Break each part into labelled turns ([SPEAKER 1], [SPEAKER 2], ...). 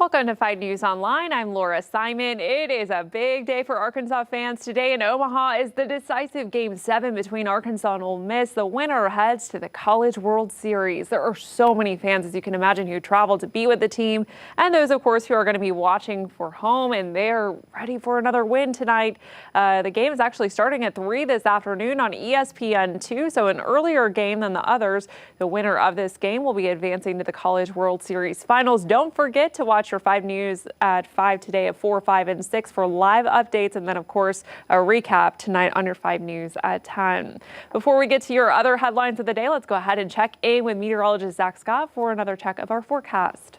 [SPEAKER 1] Welcome to 5 News Online. I'm Laura Simon. It is a big day for Arkansas fans. Today in Omaha is the decisive Game 7 between Arkansas and Ole Miss. The winner heads to the College World Series. There are so many fans, as you can imagine, who traveled to be with the team, and those, of course, who are going to be watching for home, and they're ready for another win tonight. The game is actually starting at 3 this afternoon on ESPN2, so an earlier game than the others. The winner of this game will be advancing to the College World Series finals. Don't forget to watch your 5 News at 5 today at 4, 5, and 6 for live updates, and then, of course, a recap tonight on your 5 News at 10. Before we get to your other headlines of the day, let's go ahead and check in with meteorologist Zach Scott for another check of our forecast.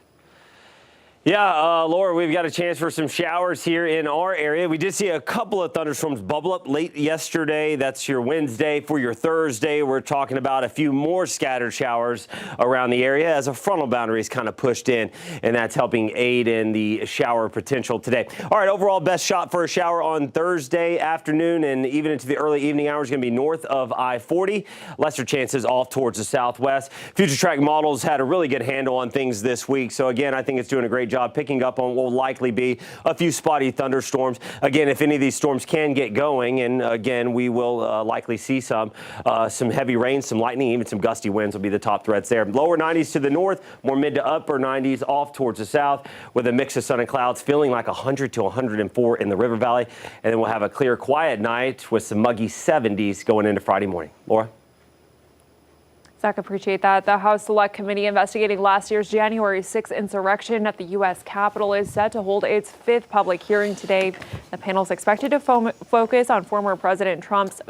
[SPEAKER 2] Yeah, Laura, we've got a chance for some showers here in our area. We did see a couple of thunderstorms bubble up late yesterday. That's your Wednesday. For your Thursday, we're talking about a few more scattered showers around the area as a frontal boundary is kind of pushed in, and that's helping aid in the shower potential today. All right, overall best shot for a shower on Thursday afternoon and even into the early evening hours going to be north of I-40. Lesser chances off towards the southwest. Future Track Models had a really good handle on things this week. So, again, I think it's doing a great job picking up on what will likely be a few spotty thunderstorms. Again, if any of these storms can get going, and again, we will likely see some heavy rain, some lightning, even some gusty winds will be the top threats there. Lower 90s to the north, more mid to upper 90s off towards the south with a mix of sun and clouds, feeling like 100 to 104 in the River Valley. And then we'll have a clear, quiet night with some muggy 70s going into Friday morning. Laura?
[SPEAKER 1] Zach, appreciate that. The House Select Committee investigating last year's January 6th insurrection at the U.S. Capitol is set to hold its 5th public hearing today. The panel is expected to focus on former President Trump's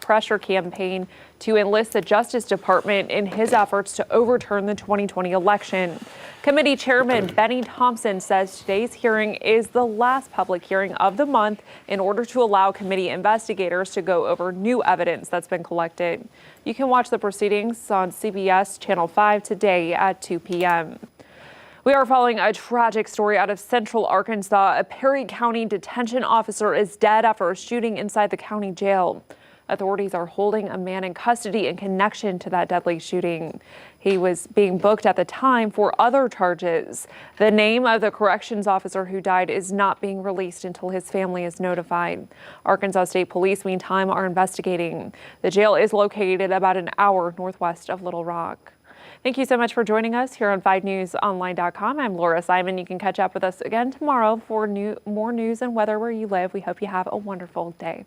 [SPEAKER 1] pressure campaign to enlist the Justice Department in his efforts to overturn the 2020 election. Committee Chairman Benny Thompson says today's hearing is the last public hearing of the month in order to allow committee investigators to go over new evidence that's been collected. You can watch the proceedings on CBS Channel 5 today at 2 p.m. We are following a tragic story out of central Arkansas. A Perry County detention officer is dead after a shooting inside the county jail. Authorities are holding a man in custody in connection to that deadly shooting. He was being booked at the time for other charges. The name of the corrections officer who died is not being released until his family is notified. Arkansas State Police, meantime, are investigating. The jail is located about an hour northwest of Little Rock. Thank you so much for joining us here on 5newsonline.com. I'm Laura Simon. You can catch up with us again tomorrow for more news and weather where you live. We hope you have a wonderful day.